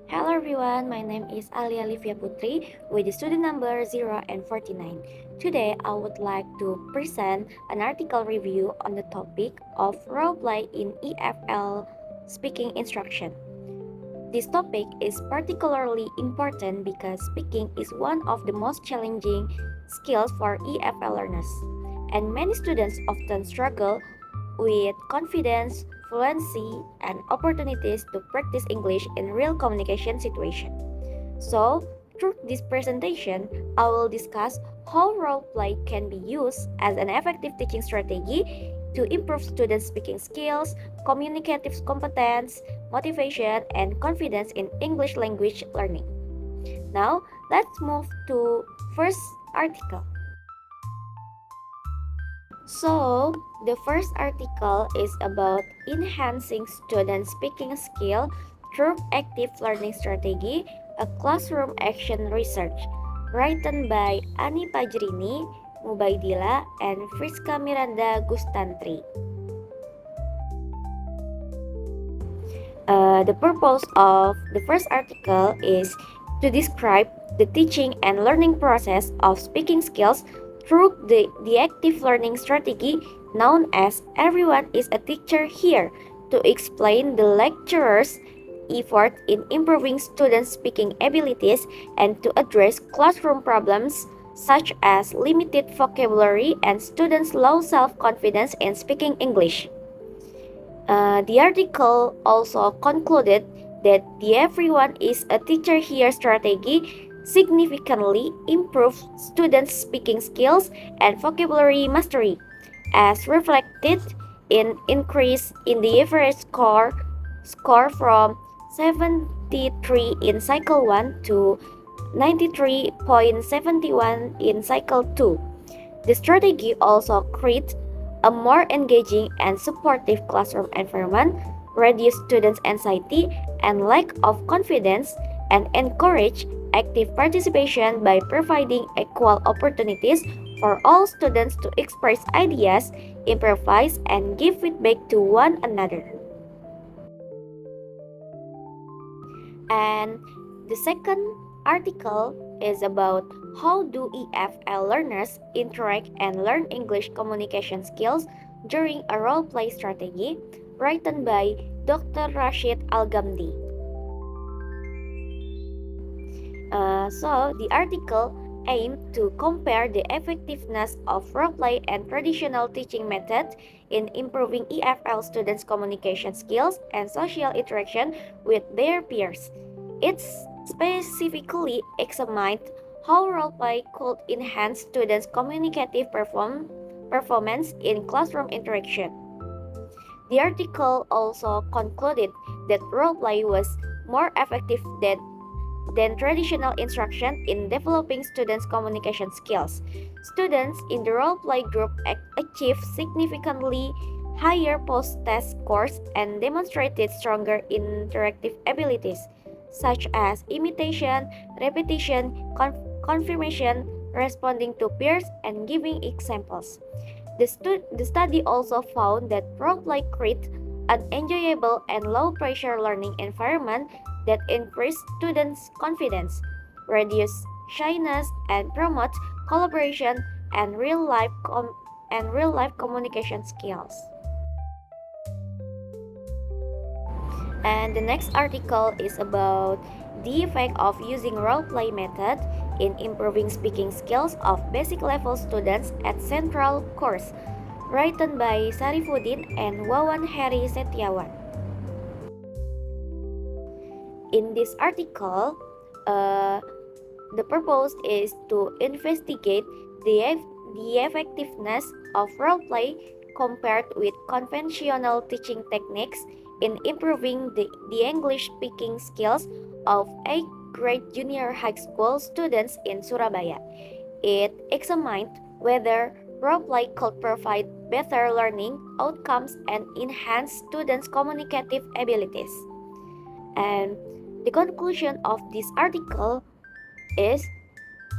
Hello everyone, my name is Alia Livia Putri with the student number 0 and 49. Today I would like to present an article review on the topic of role play in EFL speaking instruction. This topic is particularly important because speaking is one of the most challenging skills for EFL learners, and many students often struggle with confidence, fluency, and opportunities to practice English in real communication situations. So, through this presentation, I will discuss how role play can be used as an effective teaching strategy to improve students' speaking skills, communicative competence, motivation, and confidence in English language learning. Now, let's move to first article. So, the first article is about enhancing student speaking skill through active learning strategy, a classroom action research, written by Ani Pajrini, Mubaidila, and Friska Miranda Gustantri. The purpose of the first article is to describe the teaching and learning process of speaking skills through the active learning strategy known as Everyone is a Teacher Here to explain the lecturer's effort in improving students' speaking abilities and to address classroom problems such as limited vocabulary and students' low self-confidence in speaking English. The article also concluded that the Everyone is a Teacher Here strategy significantly improves students' speaking skills and vocabulary mastery, as reflected in increase in the average score from 73 in cycle 1 to 93.71 in cycle 2. The strategy also creates a more engaging and supportive classroom environment, reduce students' anxiety and lack of confidence, and encourage active participation by providing equal opportunities for all students to express ideas, improvise, and give feedback to one another. And the second article is about how do EFL learners interact and learn English communication skills during a role play strategy, written by Dr. Rashid Al-Gamdi. So the article aimed to compare the effectiveness of role play and traditional teaching methods in improving EFL students' communication skills and social interaction with their peers. It specifically examined how role play could enhance students' communicative performance in classroom interaction. The article also concluded that role play was more effective than traditional instruction in developing students' communication skills. Students in the role play group achieved significantly higher post-test scores and demonstrated stronger interactive abilities, such as imitation, repetition, confirmation, responding to peers, and giving examples. The study also found that role play creates an enjoyable and low pressure learning environment that increase students' confidence, reduce shyness, and promote collaboration and real life communication skills. And the next article is about the effect of using role play method in improving speaking skills of basic level students at Central course, written by Sarifuddin and Wawan Heri Setiawan. In this article, the purpose is to investigate the effectiveness of role play compared with conventional teaching techniques in improving the English speaking skills of 8th grade junior high school students in Surabaya. It examined whether role play could provide better learning outcomes and enhance students' communicative abilities. And the conclusion of this article is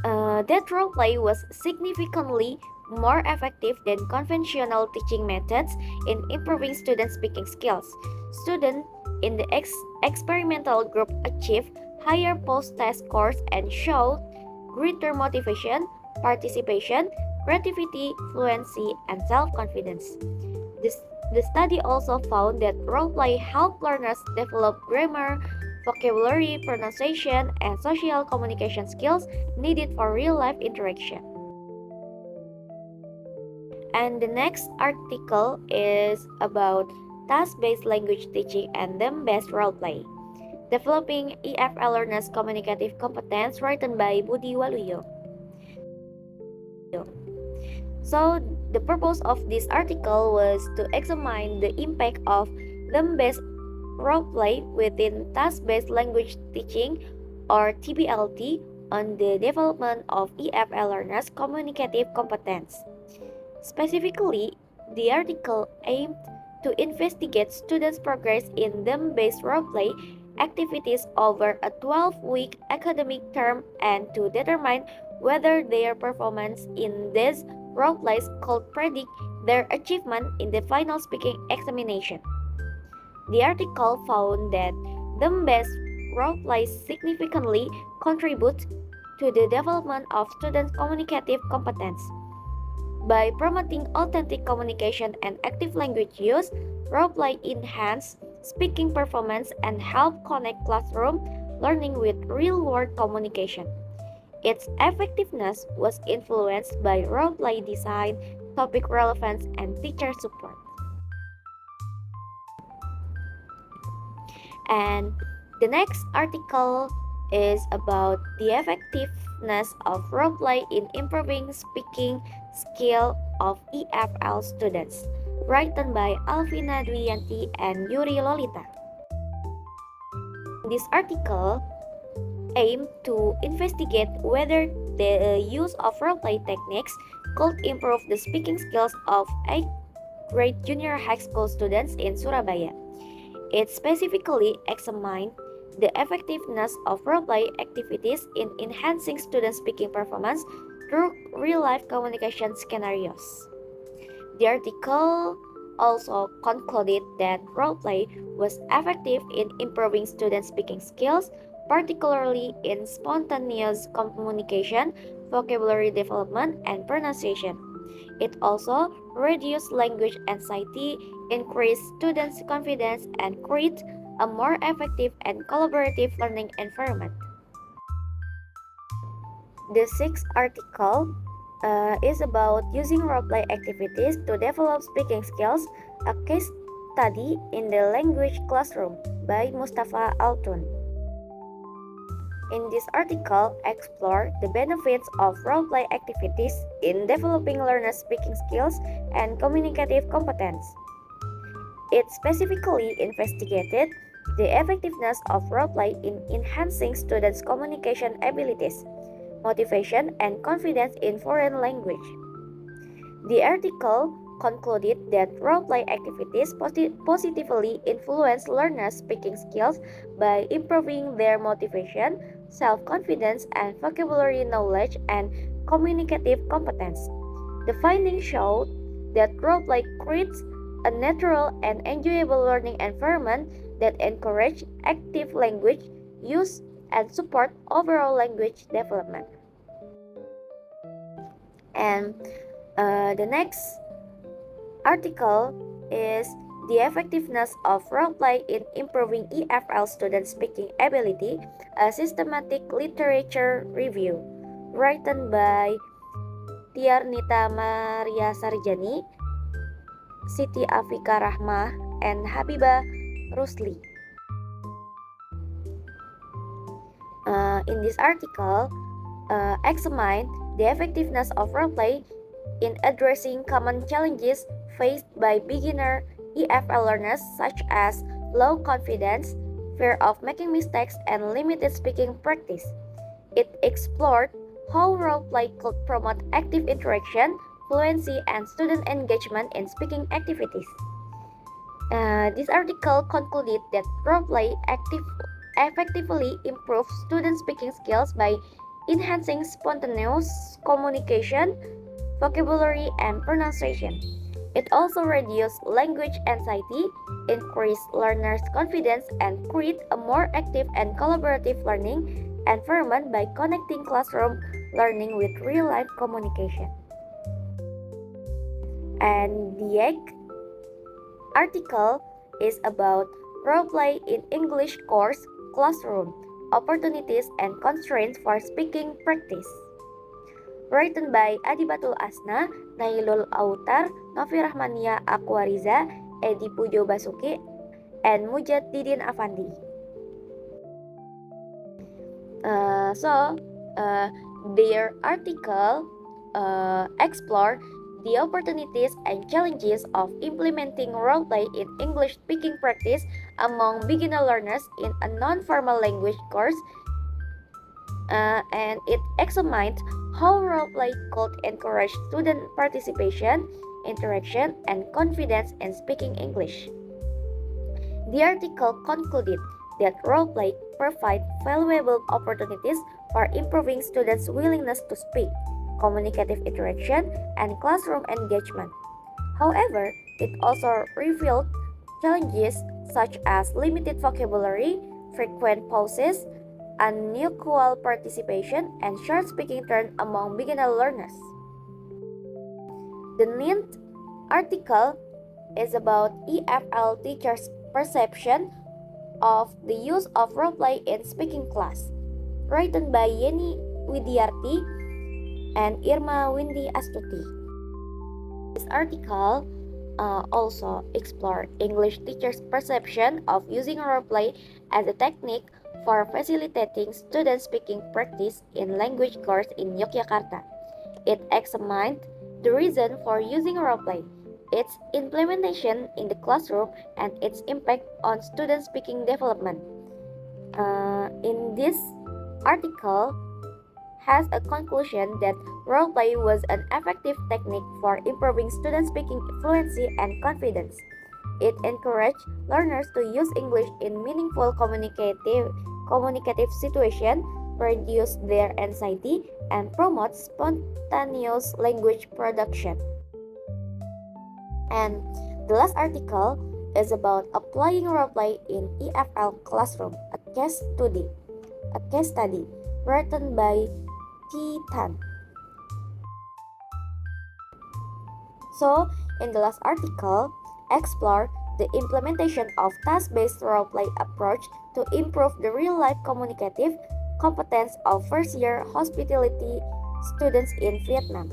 that role play was significantly more effective than conventional teaching methods in improving student speaking skills. Students in the experimental group achieved higher post-test scores and showed greater motivation, participation, creativity, fluency, and self-confidence. This, the study also found that role-play helped learners develop grammar, vocabulary, pronunciation, and social communication skills needed for real-life interaction. And the next article is about task-based language teaching and them-based role-play. Developing EFL Learners Communicative Competence, written by Budi Waluyo. So, the purpose of this article was to examine the impact of them-based role-play within task-based language teaching, or TBLT, on the development of EFL learners' communicative competence. Specifically, the article aimed to investigate students' progress in them-based role-play activities over a 12-week academic term and to determine whether their performance in these role-plays could predict their achievement in the final speaking examination. The article found that them-based role-plays significantly contribute to the development of students' communicative competence. By promoting authentic communication and active language use, role-play enhance speaking performance and help connect classroom learning with real-world communication. Its effectiveness was influenced by role-play design, topic relevance, and teacher support. And the next article is about the effectiveness of role-play in improving speaking skill of EFL students, written by Alvina Dwiyanti and Yuri Lolita. This article aimed to investigate whether the use of role-play techniques could improve the speaking skills of 8th grade junior high school students in Surabaya. It specifically examined the effectiveness of role-play activities in enhancing student speaking performance through real-life communication scenarios. The article also concluded that role-play was effective in improving student speaking skills, particularly in spontaneous communication, vocabulary development, and pronunciation. It also reduced language anxiety, increased students' confidence, and created a more effective and collaborative learning environment. The sixth article is about using role-play activities to develop speaking skills, a case study in the language classroom by Mustafa Altun. In this article, explore the benefits of role-play activities in developing learners' speaking skills and communicative competence. It specifically investigated the effectiveness of role-play in enhancing students' communication abilities, motivation, and confidence in foreign language. The article concluded that role-play activities positively influence learners' speaking skills by improving their motivation, self-confidence, and vocabulary knowledge and communicative competence. The findings showed that role-play creates a natural and enjoyable learning environment that encourages active language use and support overall language development. And the next article is the effectiveness of role-play in improving EFL student speaking ability, a systematic literature review, written by Tiarnita Maria Sarjani, Siti Afika Rahmah, and Habibah Rusli. In this article, examine the effectiveness of role-play in addressing common challenges faced by beginner EFL learners such as low confidence, fear of making mistakes, and limited speaking practice. It explored how role-play could promote active interaction, fluency, and student engagement in speaking activities. This article concluded that role-play effectively improves student speaking skills by enhancing spontaneous communication, vocabulary, and pronunciation. It also reduces language anxiety, increase learners' confidence, and create a more active and collaborative learning environment by connecting classroom learning with real-life communication. And the article is about role-play in English course classroom, opportunities and constraints for speaking practice. Written by Adibatul Asna, Nailul Autar, Novi Rahmania Akwariza, Edi Pujo Basuki, and Mujadidin Afandi. Their article explore the opportunities and challenges of implementing role-play in English-speaking practice among beginner learners in a non-formal language course, and it examined how role-play could encourage student participation, interaction, and confidence in speaking English. The article concluded that role-play provides valuable opportunities for improving students' willingness to speak, communicative interaction, and classroom engagement. However, it also revealed challenges such as limited vocabulary, frequent pauses, unequal participation, and short speaking turn among beginner learners. The ninth article is about EFL teachers' perception of the use of role-play in speaking class, written by Yeni Widiarti and Irma Windy Astuti. This article also explored English teachers' perception of using role-play as a technique for facilitating student speaking practice in language course in Yogyakarta. It examined the reason for using role-play, its implementation in the classroom, and its impact on student speaking development. In this article has a conclusion that role-play was an effective technique for improving student speaking fluency and confidence. It encouraged learners to use English in meaningful communicative situations, reduce their anxiety, and promote spontaneous language production. And the last article is about applying role-play in EFL classroom, a case study written by T. Tan. So, in the last article, explore the implementation of task-based role-play approach to improve the real-life communicative competence of first-year hospitality students in Vietnam.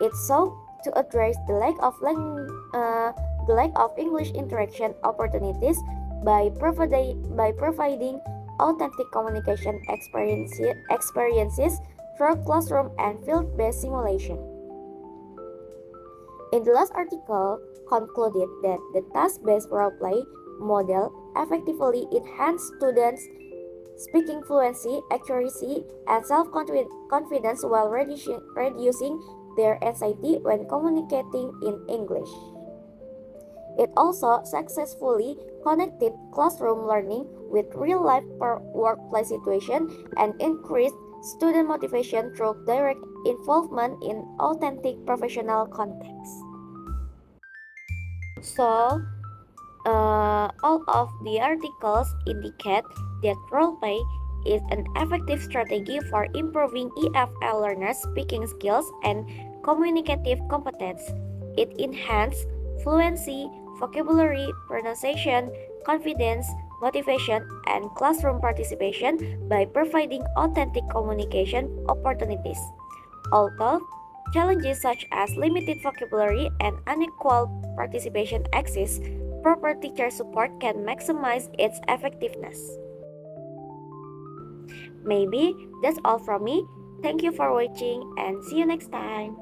It sought to address the lack of English interaction opportunities by providing authentic communication experiences through classroom and field-based simulation. In the last article, concluded that the task-based role-play model effectively enhanced students' speaking fluency, accuracy, and self-confidence while reducing their anxiety when communicating in English. It also successfully connected classroom learning with real-life workplace situation and increased student motivation through direct involvement in authentic professional contexts. So, all of the articles indicate that role-play is an effective strategy for improving EFL learners' speaking skills and communicative competence. It enhances fluency, vocabulary, pronunciation, confidence, motivation, and classroom participation by providing authentic communication opportunities. Although challenges such as limited vocabulary and unequal participation exist, proper teacher support can maximize its effectiveness. Maybe that's all from me. Thank you for watching and see you next time.